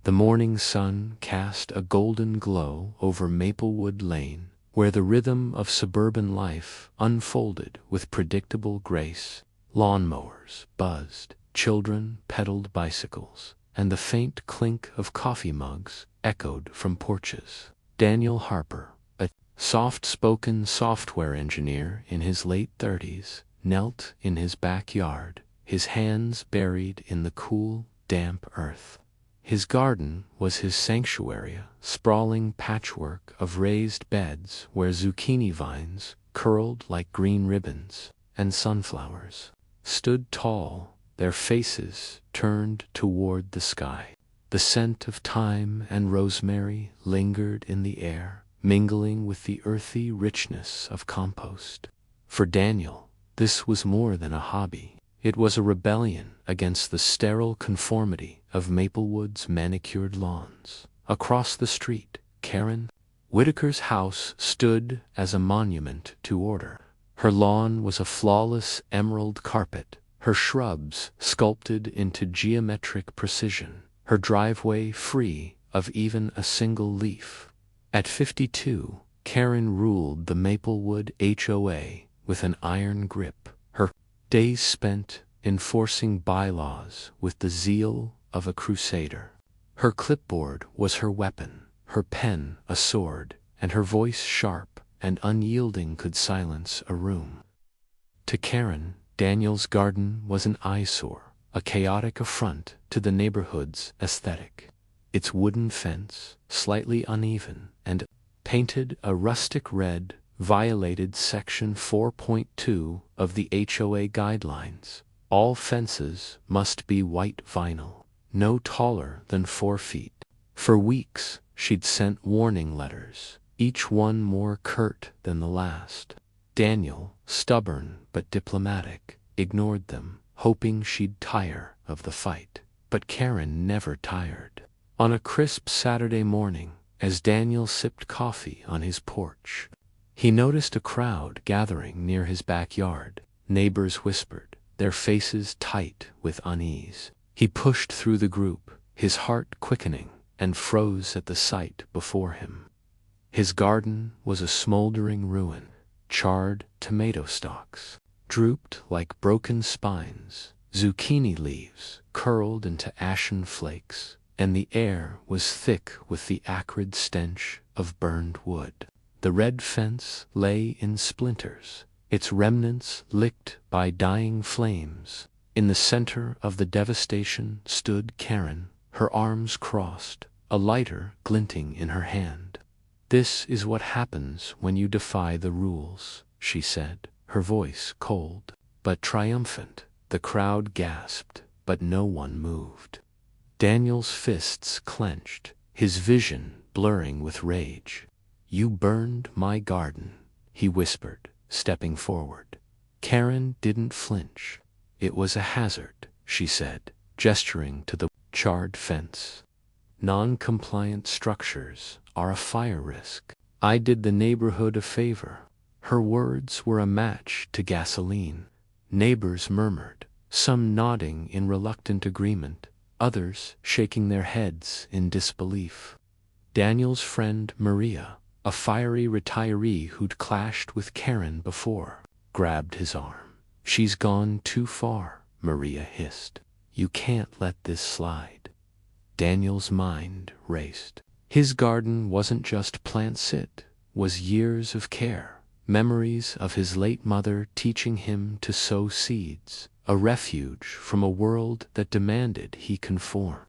The morning sun cast a golden glow over Maplewood Lane, where the rhythm of suburban life unfolded with predictable grace. Lawnmowers buzzed, children pedaled bicycles, and the faint clink of coffee mugs echoed from porches. Daniel Harper, a soft-spoken software engineer in his late 30s, knelt in his backyard, his hands buried in the cool, damp earth. His garden was his sanctuary, a sprawling patchwork of raised beds where zucchini vines curled like green ribbons, and sunflowers stood tall, their faces turned toward the sky. The scent of thyme and rosemary lingered in the air, mingling with the earthy richness of compost. For Daniel, this was more than a hobby. It was a rebellion against the sterile conformity of Maplewood's manicured lawns. Across the street, Karen Whitaker's house stood as a monument to order. Her lawn was a flawless emerald carpet, her shrubs sculpted into geometric precision, her driveway free of even a single leaf. At 52, Karen ruled the Maplewood HOA with an iron grip, her days spent enforcing bylaws with the zeal of a crusader. Her clipboard was her weapon, her pen a sword, and her voice sharp and unyielding could silence a room. To Karen, Daniel's garden was an eyesore, a chaotic affront to the neighborhood's aesthetic. Its wooden fence, slightly uneven and painted a rustic red, violated Section 4.2 of the HOA guidelines. All fences must be white vinyl, no taller than 4 feet. For weeks, she'd sent warning letters, each one more curt than the last. Daniel, stubborn but diplomatic, ignored them, hoping she'd tire of the fight. But Karen never tired. On a crisp Saturday morning, as Daniel sipped coffee on his porch, he noticed a crowd gathering near his backyard. Neighbors whispered, their faces tight with unease. He pushed through the group, his heart quickening, and froze at the sight before him. His garden was a smoldering ruin. Charred tomato stalks drooped like broken spines, zucchini leaves curled into ashen flakes, and the air was thick with the acrid stench of burned wood. The red fence lay in splinters, its remnants licked by dying flames. In the center of the devastation stood Karen, her arms crossed, a lighter glinting in her hand. "This is what happens when you defy the rules," she said, her voice cold but triumphant. The crowd gasped, but no one moved. Daniel's fists clenched, his vision blurring with rage. "You burned my garden," he whispered, stepping forward. Karen didn't flinch. "It was a hazard," she said, gesturing to the charred fence. "Non-compliant structures are a fire risk. I did the neighborhood a favor." Her words were a match to gasoline. Neighbors murmured, some nodding in reluctant agreement, others shaking their heads in disbelief. Daniel's friend Maria, a fiery retiree who'd clashed with Karen before, grabbed his arm. "She's gone too far," Maria hissed. "You can't let this slide." Daniel's mind raced. His garden wasn't just plants, it was years of care, memories of his late mother teaching him to sow seeds, a refuge from a world that demanded he conform.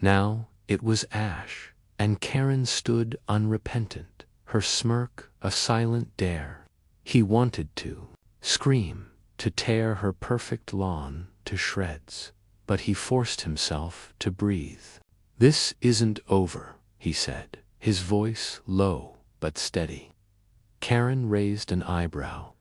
Now it was ash, and Karen stood unrepentant, her smirk a silent dare. He wanted to scream, to tear her perfect lawn to shreds, but he forced himself to breathe. "This isn't over," he said, his voice low but steady. Karen raised an eyebrow.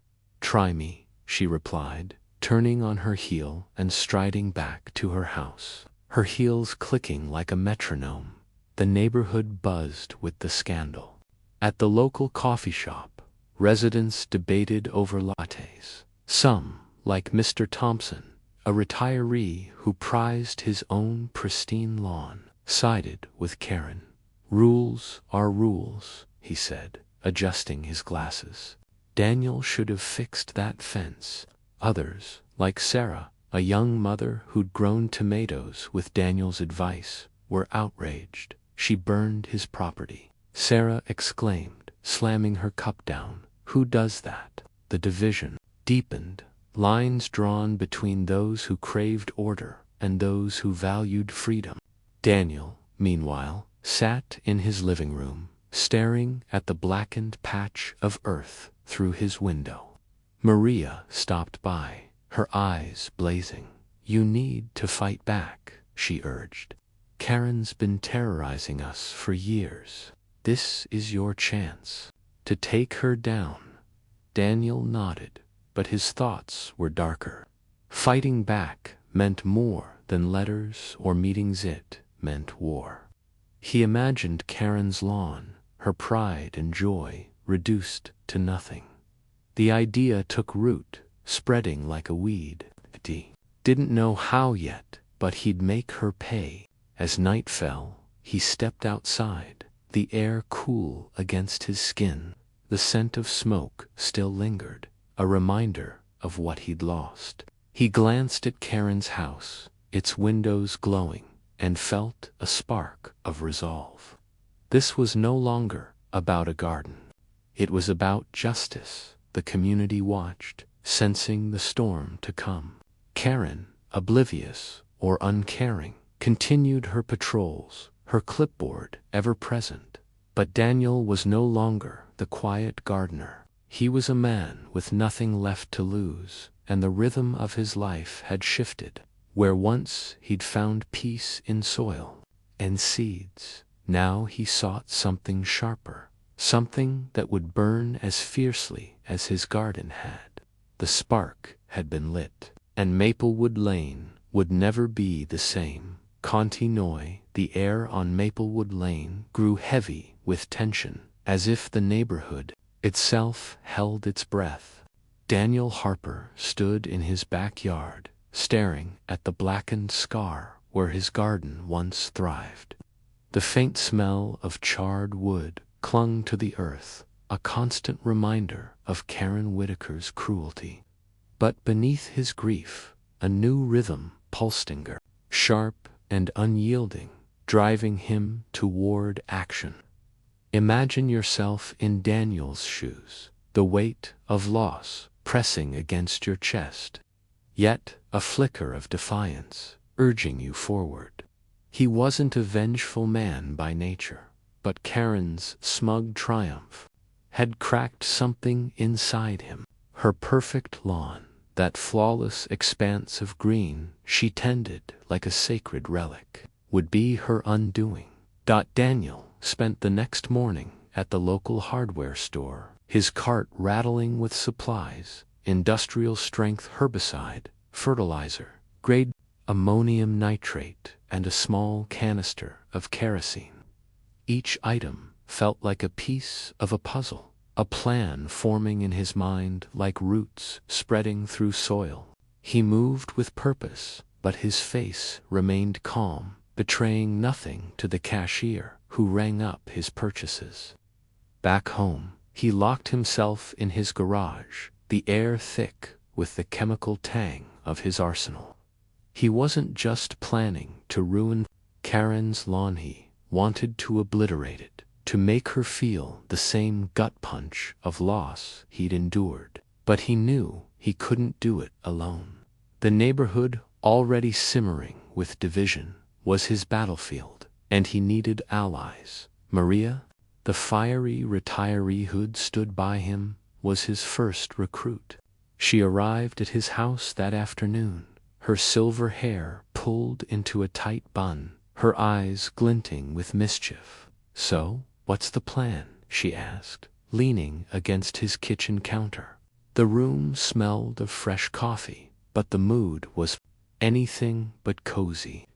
"Try me," she replied, turning on her heel and striding back to her house, her heels clicking like a metronome. The neighborhood buzzed with the scandal. At the local coffee shop, residents debated over lattes. Some, like Mr. Thompson, a retiree who prized his own pristine lawn, sided with Karen. Rules are rules, he said, adjusting his glasses. Daniel should have fixed that fence. Others, like Sarah, a young mother who'd grown tomatoes with Daniel's advice, were outraged. She burned his property. Sarah exclaimed, slamming her cup down. Who does that? The division deepened, lines drawn between those who craved order and those who valued freedom. Daniel, meanwhile, sat in his living room, staring at the blackened patch of earth through his window. Maria stopped by, her eyes blazing. You need to fight back, she urged. Karen's been terrorizing us for years. This is your chance to take her down. Daniel nodded, but his thoughts were darker. Fighting back meant more than letters or meetings. It meant war. He imagined Karen's lawn, her pride and joy reduced to nothing. The idea took root, spreading like a weed. He didn't know how yet, but he'd make her pay. As night fell, he stepped outside, the air cool against his skin. The scent of smoke still lingered, a reminder of what he'd lost. He glanced at Karen's house, its windows glowing, and felt a spark of resolve. This was no longer about a garden. It was about justice. The community watched, sensing the storm to come. Karen, oblivious or uncaring, continued her patrols, her clipboard ever present. But Daniel was no longer the quiet gardener. He was a man with nothing left to lose, and the rhythm of his life had shifted. Where once he'd found peace in soil and seeds, now he sought something sharper, something that would burn as fiercely as his garden had. The spark had been lit, and Maplewood Lane would never be the same. Continue, the air on Maplewood Lane grew heavy with tension, as if the neighborhood itself held its breath. Daniel Harper stood in his backyard, staring at the blackened scar where his garden once thrived. The faint smell of charred wood clung to the earth, a constant reminder of Karen Whitaker's cruelty. But beneath his grief, a new rhythm pulsed, sharp and unyielding, driving him toward action. Imagine yourself in Daniel's shoes, the weight of loss pressing against your chest, yet a flicker of defiance urging you forward. He wasn't a vengeful man by nature, but Karen's smug triumph had cracked something inside him. Her perfect lawn, that flawless expanse of green she tended like a sacred relic, would be her undoing. Daniel spent the next morning at the local hardware store, his cart rattling with supplies, industrial-strength herbicide, fertilizer, grade ammonium nitrate, and a small canister of kerosene. Each item felt like a piece of a puzzle, a plan forming in his mind like roots spreading through soil. He moved with purpose, but his face remained calm, betraying nothing to the cashier who rang up his purchases. Back home, he locked himself in his garage, the air thick with the chemical tang of his arsenal. He wasn't just planning to ruin Karen's lawn, he wanted to obliterate it, to make her feel the same gut punch of loss he'd endured. But he knew he couldn't do it alone. The neighborhood, already simmering with division, was his battlefield, and he needed allies. Maria, the fiery retiree who'd stood by him, was his first recruit. She arrived at his house that afternoon, her silver hair pulled into a tight bun, her eyes glinting with mischief. "So, what's the plan?" she asked, leaning against his kitchen counter. The room smelled of fresh coffee, but the mood was anything but cozy.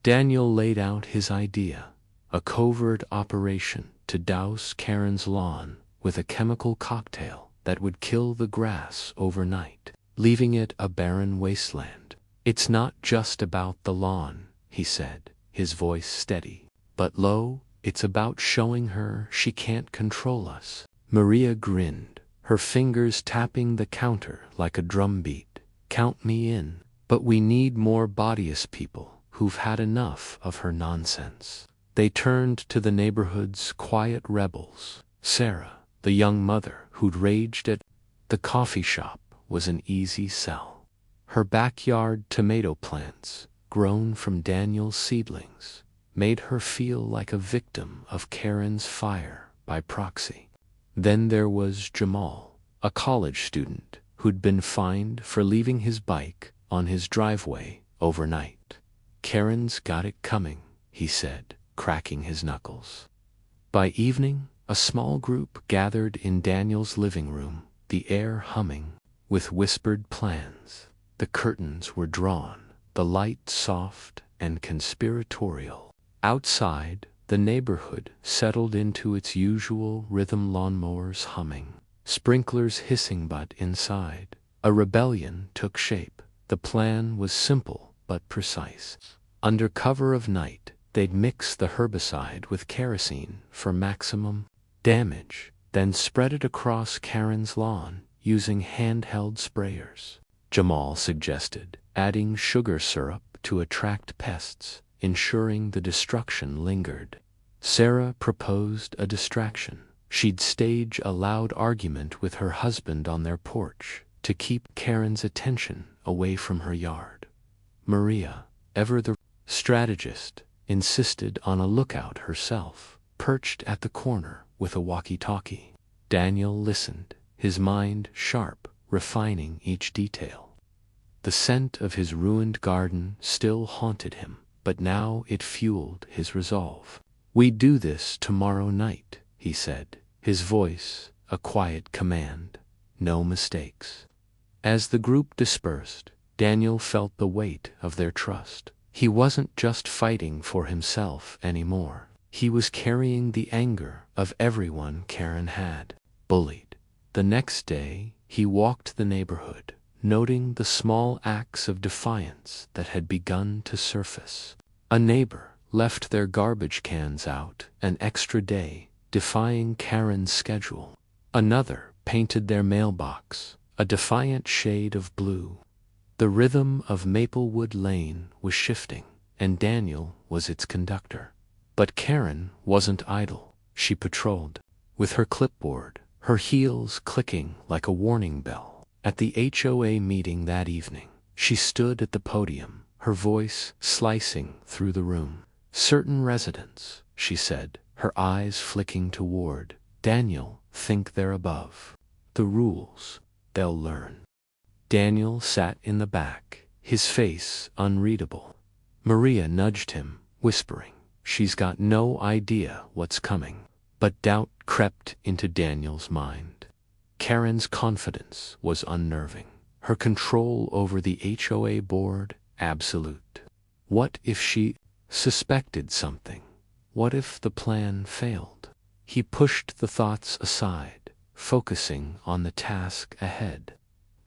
Daniel laid out his idea, a covert operation to douse Karen's lawn with a chemical cocktail that would kill the grass overnight, leaving it a barren wasteland. "It's not just about the lawn," he said, his voice steady. But low, it's about showing her she can't control us. Maria grinned, her fingers tapping the counter like a drumbeat. Count me in. But we need more bodious people who've had enough of her nonsense. They turned to the neighborhood's quiet rebels. Sarah, the young mother who'd raged at the coffee shop, was an easy sell. Her backyard tomato plants, grown from Daniel's seedlings, made her feel like a victim of Karen's fire by proxy. Then there was Jamal, a college student who'd been fined for leaving his bike on his driveway overnight. Karen's got it coming, he said, cracking his knuckles. By evening, a small group gathered in Daniel's living room, the air humming with whispered plans. The curtains were drawn, the light soft and conspiratorial. Outside, the neighborhood settled into its usual rhythm, lawnmowers humming, sprinklers hissing, but inside, a rebellion took shape. The plan was simple but precise. Under cover of night, they'd mix the herbicide with kerosene for maximum damage, then spread it across Karen's lawn using handheld sprayers. Jamal suggested adding sugar syrup to attract pests, ensuring the destruction lingered. Sarah proposed a distraction. She'd stage a loud argument with her husband on their porch to keep Karen's attention away from her yard. Maria, ever the strategist, insisted on a lookout herself, perched at the corner with a walkie-talkie. Daniel listened, his mind sharp, refining each detail. The scent of his ruined garden still haunted him, but now it fueled his resolve. "We do this tomorrow night," he said, his voice a quiet command. No mistakes. As the group dispersed, Daniel felt the weight of their trust. He wasn't just fighting for himself anymore. He was carrying the anger of everyone Karen had bullied. The next day, he walked the neighborhood, noting the small acts of defiance that had begun to surface. A neighbor left their garbage cans out an extra day, defying Karen's schedule. Another painted their mailbox a defiant shade of blue. The rhythm of Maplewood Lane was shifting, and Daniel was its conductor. But Karen wasn't idle. She patrolled, with her clipboard, her heels clicking like a warning bell. At the HOA meeting that evening, she stood at the podium, her voice slicing through the room. "Certain residents," she said, her eyes flicking toward Daniel, "think they're above the rules. They'll learn." Daniel sat in the back, his face unreadable. Maria nudged him, whispering, "She's got no idea what's coming." But doubt crept into Daniel's mind. Karen's confidence was unnerving, her control over the HOA board absolute. What if she suspected something? What if the plan failed? He pushed the thoughts aside, focusing on the task ahead.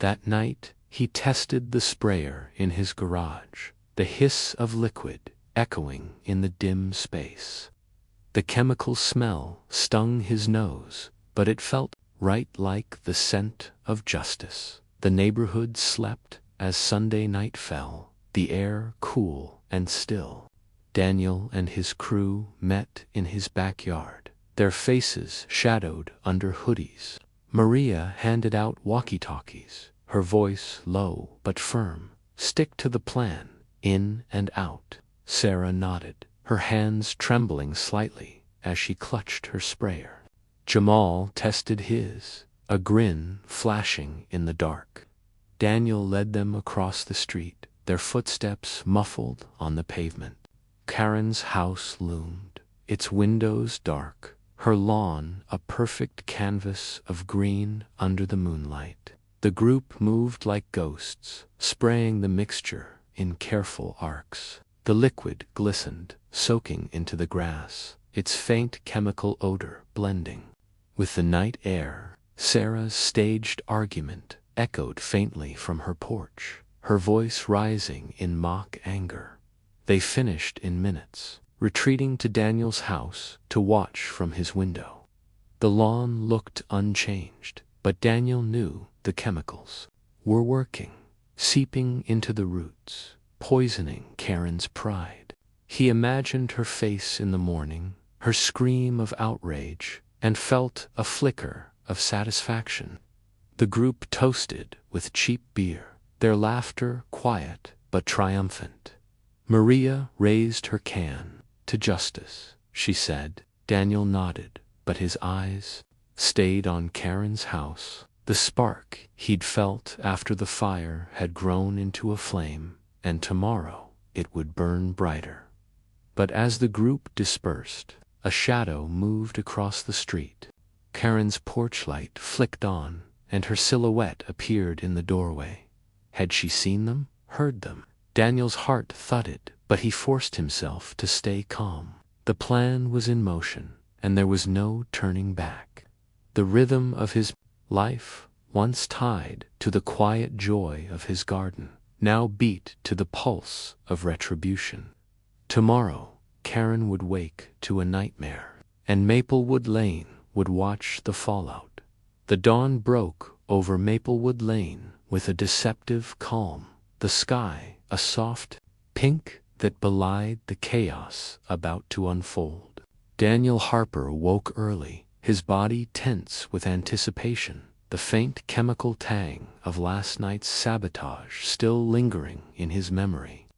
That night, he tested the sprayer in his garage, the hiss of liquid echoing in the dim space. The chemical smell stung his nose, but it felt right, like the scent of justice. The neighborhood slept as Sunday night fell, the air cool and still. Daniel and his crew met in his backyard, their faces shadowed under hoodies. Maria handed out walkie-talkies, her voice low but firm. "Stick to the plan, in and out." Sarah nodded, her hands trembling slightly as she clutched her sprayer. Jamal tested his, a grin flashing in the dark. Daniel led them across the street, their footsteps muffled on the pavement. Karen's house loomed, its windows dark, her lawn a perfect canvas of green under the moonlight. The group moved like ghosts, spraying the mixture in careful arcs. The liquid glistened, soaking into the grass, its faint chemical odor blending with the night air. Sarah's staged argument echoed faintly from her porch, her voice rising in mock anger. They finished in minutes, retreating to Daniel's house to watch from his window. The lawn looked unchanged, but Daniel knew the chemicals were working, seeping into the roots, poisoning Karen's pride. He imagined her face in the morning, her scream of outrage, and felt a flicker of satisfaction. The group toasted with cheap beer, their laughter quiet but triumphant. Maria raised her can. "To justice," she said. Daniel nodded, but his eyes stayed on Karen's house. The spark he'd felt after the fire had grown into a flame, and tomorrow it would burn brighter. But as the group dispersed, a shadow moved across the street. Karen's porch light flicked on, and her silhouette appeared in the doorway. Had she seen them, heard them? Daniel's heart thudded, but he forced himself to stay calm. The plan was in motion, and there was no turning back. The rhythm of his life, once tied to the quiet joy of his garden, now beat to the pulse of retribution. Tomorrow, Karen would wake to a nightmare, and Maplewood Lane would watch the fallout. The dawn broke over Maplewood Lane with a deceptive calm, the sky a soft pink that belied the chaos about to unfold. Daniel Harper woke early, his body tense with anticipation, the faint chemical tang of last night's sabotage still lingering in his memory.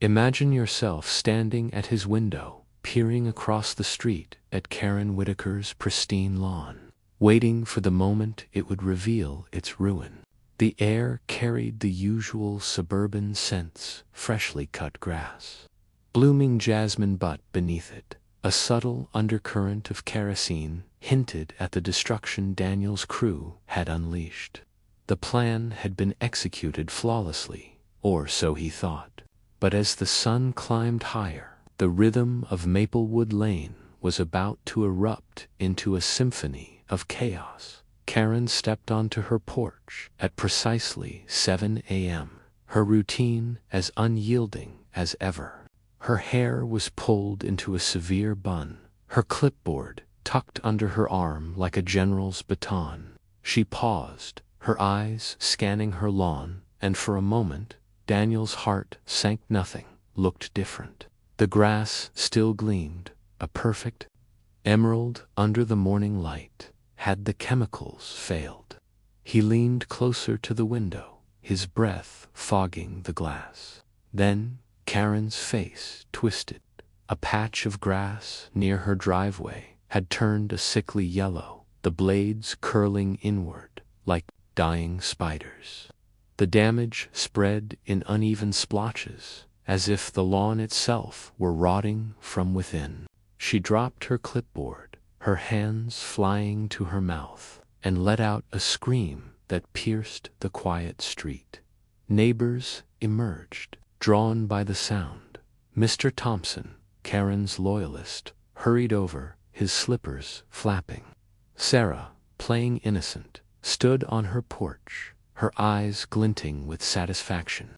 Imagine yourself standing at his window, peering across the street at Karen Whitaker's pristine lawn, waiting for the moment it would reveal its ruin. The air carried the usual suburban scents: freshly cut grass, blooming jasmine butt beneath it. A subtle undercurrent of kerosene hinted at the destruction Daniel's crew had unleashed. The plan had been executed flawlessly, or so he thought. But as the sun climbed higher, the rhythm of Maplewood Lane was about to erupt into a symphony of chaos. Karen stepped onto her porch at precisely 7 a.m., her routine as unyielding as ever. Her hair was pulled into a severe bun, her clipboard tucked under her arm like a general's baton. She paused, her eyes scanning her lawn, and for a moment, Daniel's heart sank. Nothing looked different. The grass still gleamed, a perfect emerald under the morning light. Had the chemicals failed? He leaned closer to the window, his breath fogging the glass. Then Karen's face twisted. A patch of grass near her driveway had turned a sickly yellow, the blades curling inward like dying spiders. The damage spread in uneven splotches, as if the lawn itself were rotting from within. She dropped her clipboard, her hands flying to her mouth, and let out a scream that pierced the quiet street. Neighbors emerged, drawn by the sound. Mr. Thompson, Karen's loyalist, hurried over, his slippers flapping. Sarah, playing innocent, stood on her porch, her eyes glinting with satisfaction.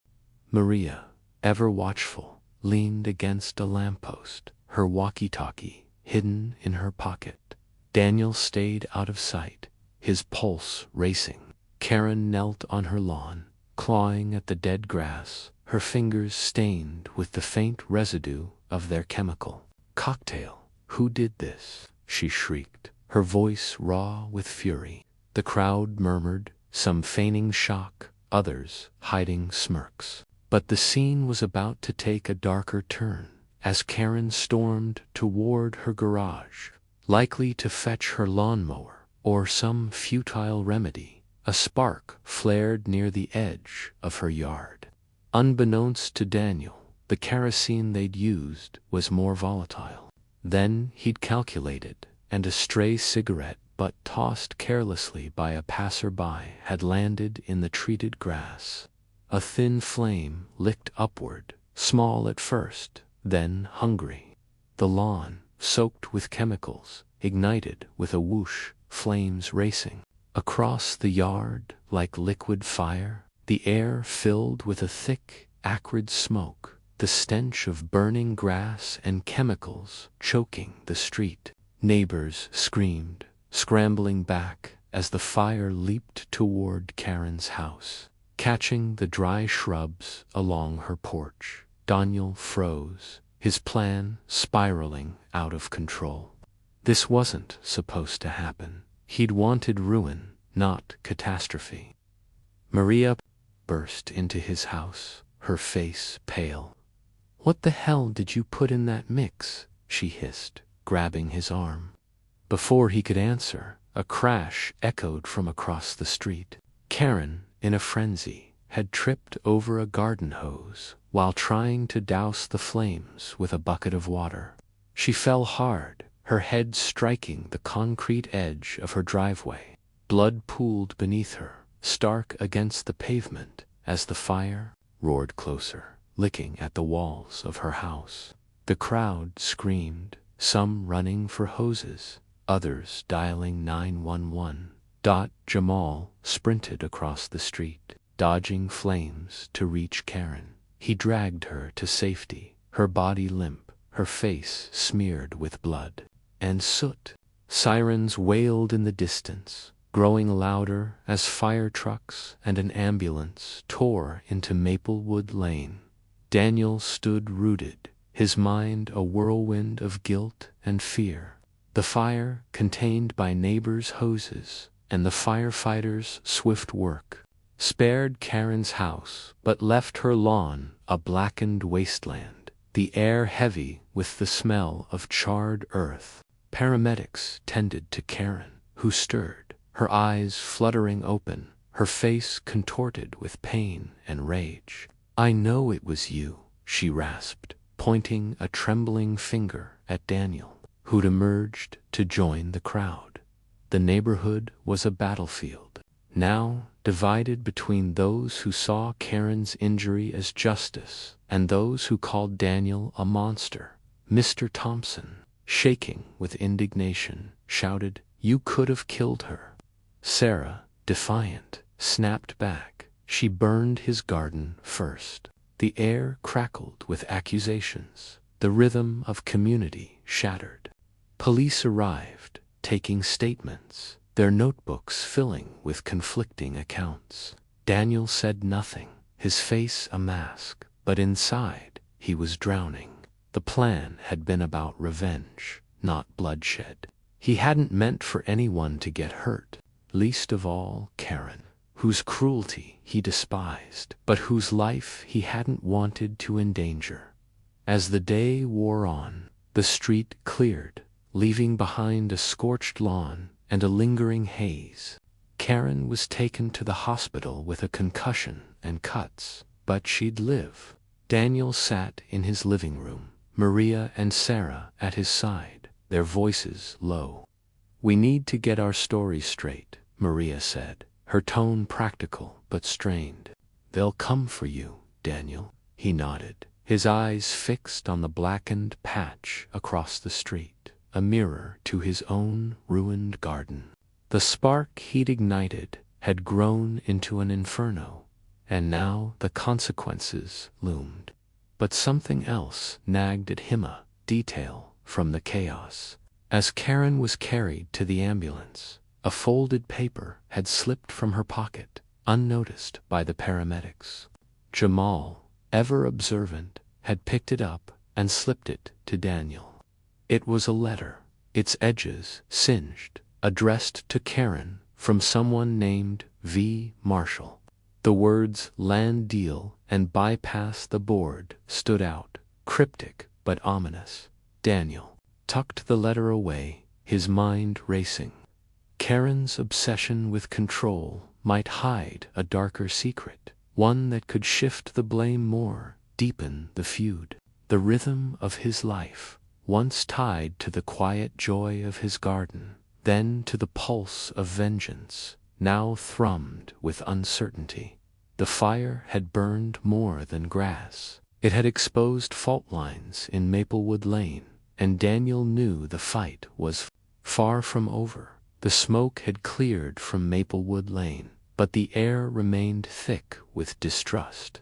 Maria, ever watchful, leaned against a lamppost, her walkie-talkie hidden in her pocket. Daniel stayed out of sight, his pulse racing. Karen knelt on her lawn, clawing at the dead grass, her fingers stained with the faint residue of their chemical cocktail. "Who did this?" she shrieked, her voice raw with fury. The crowd murmured, some feigning shock, others hiding smirks. But the scene was about to take a darker turn as Karen stormed toward her garage, likely to fetch her lawnmower or some futile remedy. A spark flared near the edge of her yard. Unbeknownst to Daniel, the kerosene they'd used was more volatile than he'd calculated, and a stray cigarette butt tossed carelessly by a passerby had landed in the treated grass. A thin flame licked upward, small at first, then hungry. The lawn, soaked with chemicals, ignited with a whoosh, flames racing across the yard like liquid fire, the air filled with a thick, acrid smoke. the stench of burning grass and chemicals choking the street. Neighbors screamed, scrambling back as the fire leaped toward Karen's house, catching the dry shrubs along her porch. Daniel froze, his plan spiraling out of control. This wasn't supposed to happen. He'd wanted ruin, not catastrophe. Maria burst into his house, her face pale. "What the hell did you put in that mix?" she hissed, grabbing his arm. Before he could answer, a crash echoed from across the street. Karen, in a frenzy, had tripped over a garden hose while trying to douse the flames with a bucket of water. She fell hard, her head striking the concrete edge of her driveway. Blood pooled beneath her, stark against the pavement, as the fire roared closer, licking at the walls of her house. The crowd screamed, some running for hoses, others dialing 911. Jamal sprinted across the street, dodging flames to reach Karen. He dragged her to safety, her body limp, her face smeared with blood and soot. Sirens wailed in the distance, growing louder as fire trucks and an ambulance tore into Maplewood Lane. Daniel stood rooted, his mind a whirlwind of guilt and fear. The fire, contained by neighbors' hoses, and the firefighters' swift work, spared Karen's house but left her lawn a blackened wasteland, the air heavy with the smell of charred earth. Paramedics tended to Karen, who stirred, her eyes fluttering open, her face contorted with pain and rage. "I know it was you," she rasped, pointing a trembling finger at Daniel, who'd emerged to join the crowd. The neighborhood was a battlefield, now divided between those who saw Karen's injury as justice and those who called Daniel a monster. Mr. Thompson, shaking with indignation, shouted, "You could have killed her." Sarah, defiant, snapped back. She burned his garden first. The air crackled with accusations, the rhythm of community shattered. Police arrived, taking statements, their notebooks filling with conflicting accounts. Daniel said nothing, his face a mask, but inside he was drowning. The plan had been about revenge, not bloodshed. He hadn't meant for anyone to get hurt, least of all Karen, whose cruelty he despised, but whose life he hadn't wanted to endanger. As the day wore on, the street cleared, leaving behind a scorched lawn and a lingering haze. Karen was taken to the hospital with a concussion and cuts, but she'd live. Daniel sat in his living room, Maria and Sarah at his side, their voices low. "We need to get our story straight," Maria said, her tone practical but strained. "They'll come for you, Daniel," he nodded, his eyes fixed on the blackened patch across the street, a mirror to his own ruined garden. The spark he'd ignited had grown into an inferno, and now the consequences loomed. But something else nagged at him, a detail from the chaos. As Karen was carried to the ambulance, a folded paper had slipped from her pocket, unnoticed by the paramedics. Jamal, ever observant, had picked it up and slipped it to Daniel. It was a letter, its edges singed, addressed to Karen from someone named V. Marshall. The words "land deal" and "bypass the board" stood out, cryptic but ominous. Daniel tucked the letter away, his mind racing. Karen's obsession with control might hide a darker secret, one that could shift the blame more, deepen the feud. The rhythm of his life, once tied to the quiet joy of his garden, then to the pulse of vengeance, now thrummed with uncertainty. The fire had burned more than grass. It had exposed fault lines in Maplewood Lane, and Daniel knew the fight was far from over. The smoke had cleared from Maplewood Lane, but the air remained thick with distrust.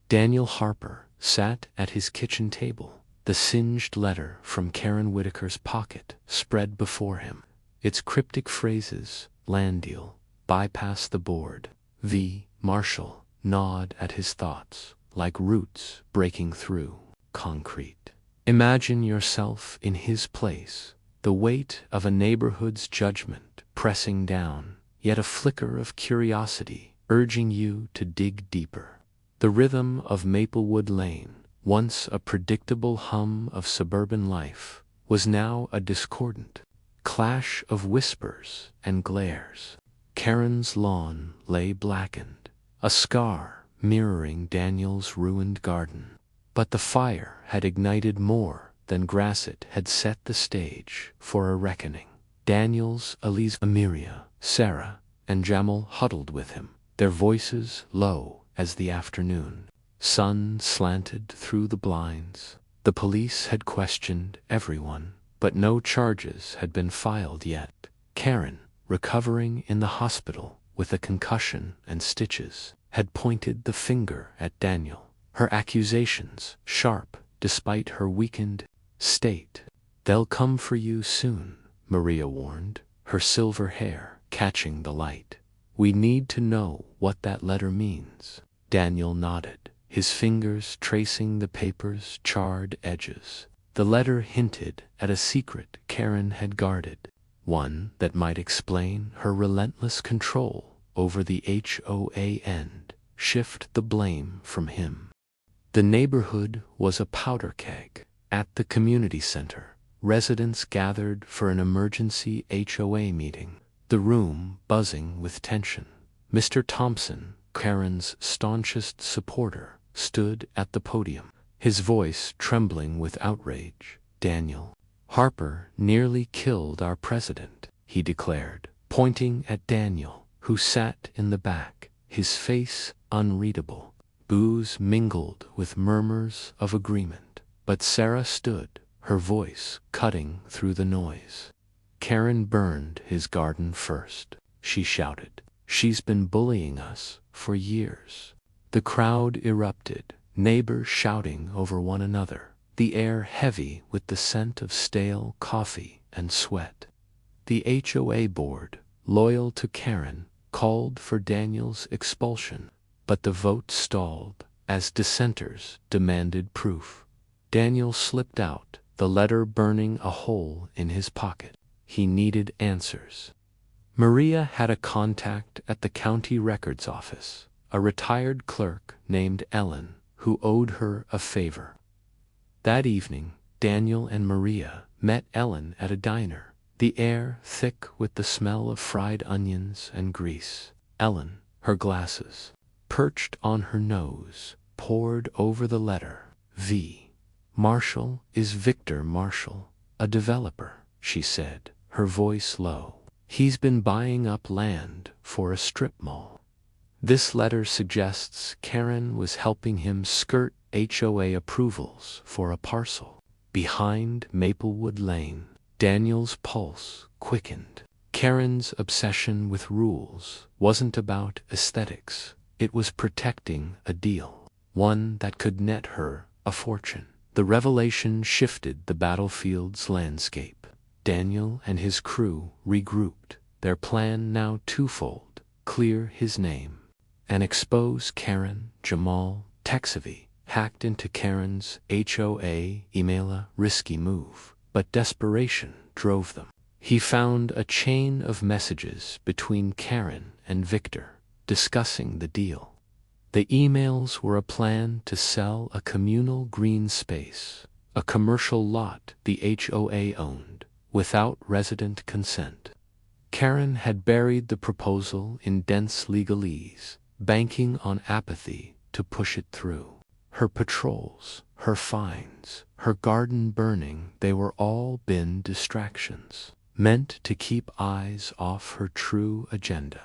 Daniel Harper, sat at his kitchen table, the singed letter from Karen Whitaker's pocket spread before him. Its cryptic phrases, land deal, bypass the board, v. Marshall, gnawed at his thoughts, like roots breaking through concrete. Imagine yourself in his place, the weight of a neighborhood's judgment pressing down, yet a flicker of curiosity urging you to dig deeper. The rhythm of Maplewood Lane, once a predictable hum of suburban life, was now a discordant clash of whispers and glares. Karen's lawn lay blackened, a scar mirroring Daniel's ruined garden. But the fire had ignited more than grass. It had set the stage for a reckoning. Daniel's Elise, Amiria, Sarah, and Jamal huddled with him, their voices low as the afternoon sun slanted through the blinds. The police had questioned everyone, but no charges had been filed yet. Karen, recovering in the hospital with a concussion and stitches, had pointed the finger at Daniel, her accusations sharp despite her weakened state. "They'll come for you soon," Maria warned, her silver hair catching the light. "We need to know what that letter means." Daniel nodded, his fingers tracing the paper's charred edges. The letter hinted at a secret Karen had guarded, one that might explain her relentless control over the HOA and shift the blame from him. The neighborhood was a powder keg. At the community center, residents gathered for an emergency HOA meeting, the room buzzing with tension. Mr. Thompson, Karen's staunchest supporter, stood at the podium, his voice trembling with outrage. "Daniel Harper nearly killed our president," he declared, pointing at Daniel, who sat in the back, his face unreadable. Boos mingled with murmurs of agreement, but Sarah stood, her voice cutting through the noise. "Karen burned his garden first," she shouted. "She's been bullying us for years." The crowd erupted, neighbors shouting over one another, the air heavy with the scent of stale coffee and sweat. The HOA board, loyal to Karen, called for Daniel's expulsion, but the vote stalled as dissenters demanded proof. Daniel slipped out, the letter burning a hole in his pocket. He needed answers. Maria had a contact at the county records office, a retired clerk named Ellen, who owed her a favor. That evening, Daniel and Maria met Ellen at a diner, the air thick with the smell of fried onions and grease. Ellen, her glasses perched on her nose, pored over the letter. "V. Marshall is Victor Marshall, a developer," she said, her voice low. "He's been buying up land for a strip mall." This letter suggests Karen was helping him skirt HOA approvals for a parcel. Behind Maplewood Lane, Daniel's pulse quickened. Karen's obsession with rules wasn't about aesthetics. It was protecting a deal, one that could net her a fortune. The revelation shifted the battlefield's landscape. Daniel and his crew regrouped, their plan now twofold: clear his name and expose Karen. Jamal Texavy hacked into Karen's HOA email, a risky move, but desperation drove them. He found a chain of messages between Karen and Victor, discussing the deal. The emails were a plan to sell a communal green space, a commercial lot the HOA owned, without resident consent. Karen had buried the proposal in dense legalese, banking on apathy to push it through. Her patrols, her fines, her garden burning, they were all been distractions, meant to keep eyes off her true agenda.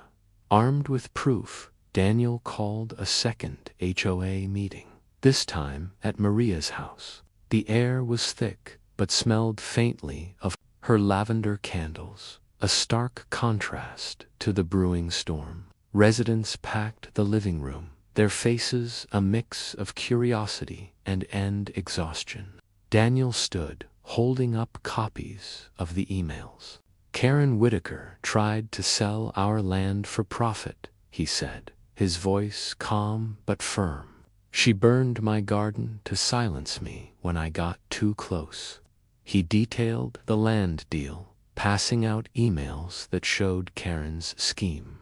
Armed with proof, Daniel called a second HOA meeting, this time at Maria's house. The air was thick, but smelled faintly of her lavender candles, a stark contrast to the brewing storm. Residents packed the living room, their faces a mix of curiosity and exhaustion. Daniel stood, holding up copies of the emails. Karen Whitaker tried to sell our land for profit, he said, his voice calm but firm. She burned my garden to silence me when I got too close. He detailed the land deal, passing out emails that showed Karen's scheme.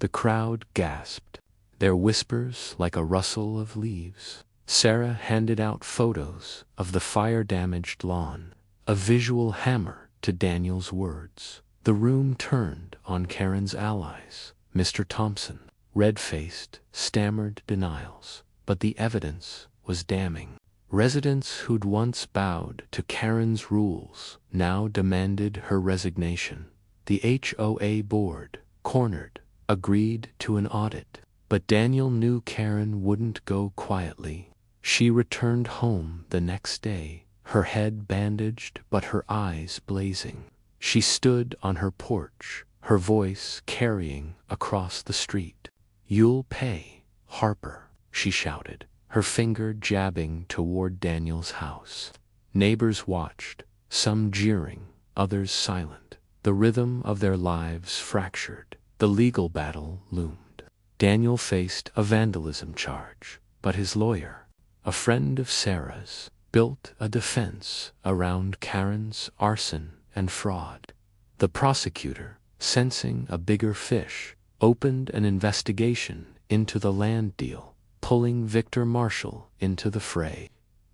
The crowd gasped, their whispers like a rustle of leaves. Sarah handed out photos of the fire-damaged lawn, a visual hammer to Daniel's words. The room turned on Karen's allies. Mr. Thompson, red-faced, stammered denials, but the evidence was damning. Residents who'd once bowed to Karen's rules now demanded her resignation. The HOA board, cornered, agreed to an audit, but Daniel knew Karen wouldn't go quietly. She returned home the next day, her head bandaged but her eyes blazing. She stood on her porch, her voice carrying across the street. "You'll pay, Harper," she shouted, her finger jabbing toward Daniel's house. Neighbors watched, some jeering, others silent. The rhythm of their lives fractured. The legal battle loomed. Daniel faced a vandalism charge, but his lawyer, a friend of Sarah's, built a defense around Karen's arson and fraud. The prosecutor, sensing a bigger fish, opened an investigation into the land deal, pulling Victor Marshall into the fray.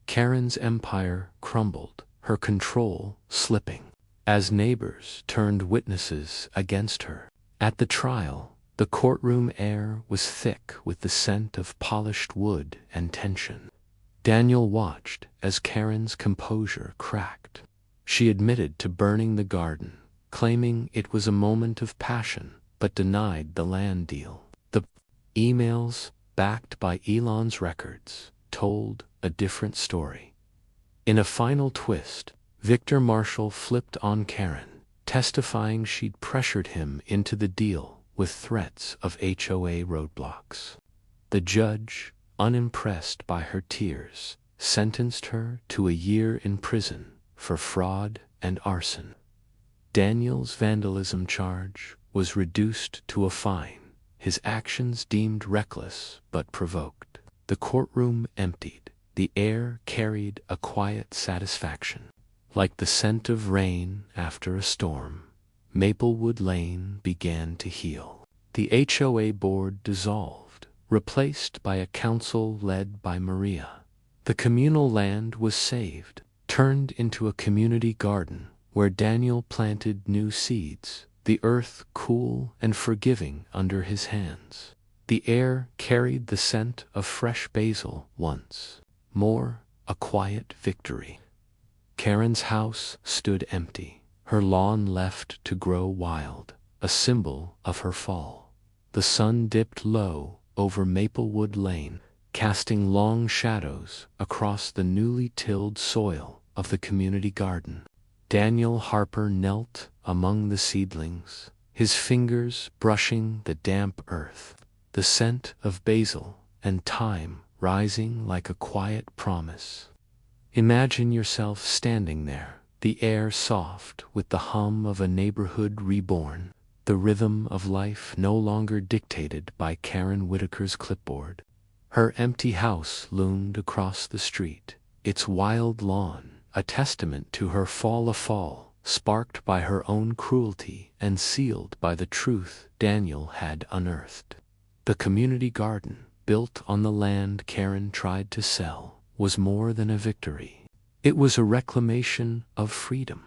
Karen's empire crumbled, her control slipping, as neighbors turned witnesses against her. At the trial, the courtroom air was thick with the scent of polished wood and tension. Daniel watched as Karen's composure cracked. She admitted to burning the garden, claiming it was a moment of passion, but denied the land deal. The emails, backed by Elon's records, told a different story. In a final twist, Victor Marshall flipped on Karen, testifying she'd pressured him into the deal with threats of HOA roadblocks. The judge, unimpressed by her tears, sentenced her to a year in prison for fraud and arson. Daniel's vandalism charge was reduced to a fine, his actions deemed reckless but provoked. The courtroom emptied. The air carried a quiet satisfaction. Like the scent of rain after a storm, Maplewood Lane began to heal. The HOA board dissolved, replaced by a council led by Maria. The communal land was saved, turned into a community garden where Daniel planted new seeds, the earth cool and forgiving under his hands. The air carried the scent of fresh basil once more, a quiet victory. Karen's house stood empty, her lawn left to grow wild, a symbol of her fall. The sun dipped low over Maplewood Lane, casting long shadows across the newly tilled soil of the community garden. Daniel Harper knelt among the seedlings, his fingers brushing the damp earth, the scent of basil and thyme rising like a quiet promise. Imagine yourself standing there, the air soft with the hum of a neighborhood reborn, the rhythm of life no longer dictated by Karen Whitaker's clipboard. Her empty house loomed across the street, its wild lawn a testament to her fall, sparked by her own cruelty and sealed by the truth Daniel had unearthed. The community garden, built on the land Karen tried to sell, was more than a victory. It was a reclamation of freedom.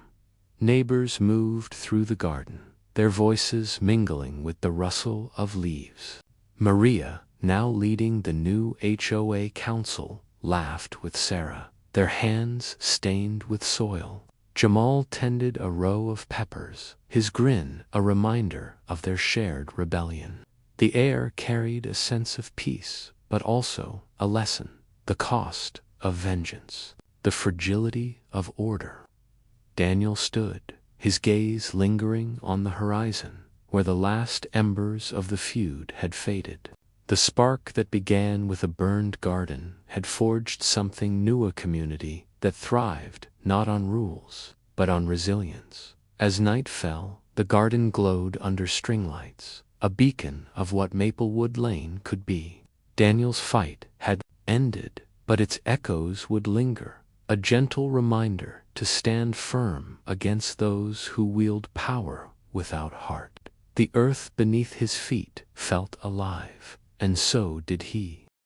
Neighbors moved through the garden, their voices mingling with the rustle of leaves. Maria, now leading the new HOA council, laughed with Sarah, their hands stained with soil. Jamal tended a row of peppers, his grin a reminder of their shared rebellion. The air carried a sense of peace, but also a lesson, the cost of vengeance, the fragility of order. Daniel stood, his gaze lingering on the horizon, where the last embers of the feud had faded. The The spark that began with a burned garden had forged something new, a community that thrived not on rules, but on resilience. As night fell, the garden glowed under string lights, a beacon of what Maplewood Lane could be. Daniel's fight had ended, but its echoes would linger, a gentle reminder to stand firm against those who wield power without heart. The earth beneath his feet felt alive, and so did he.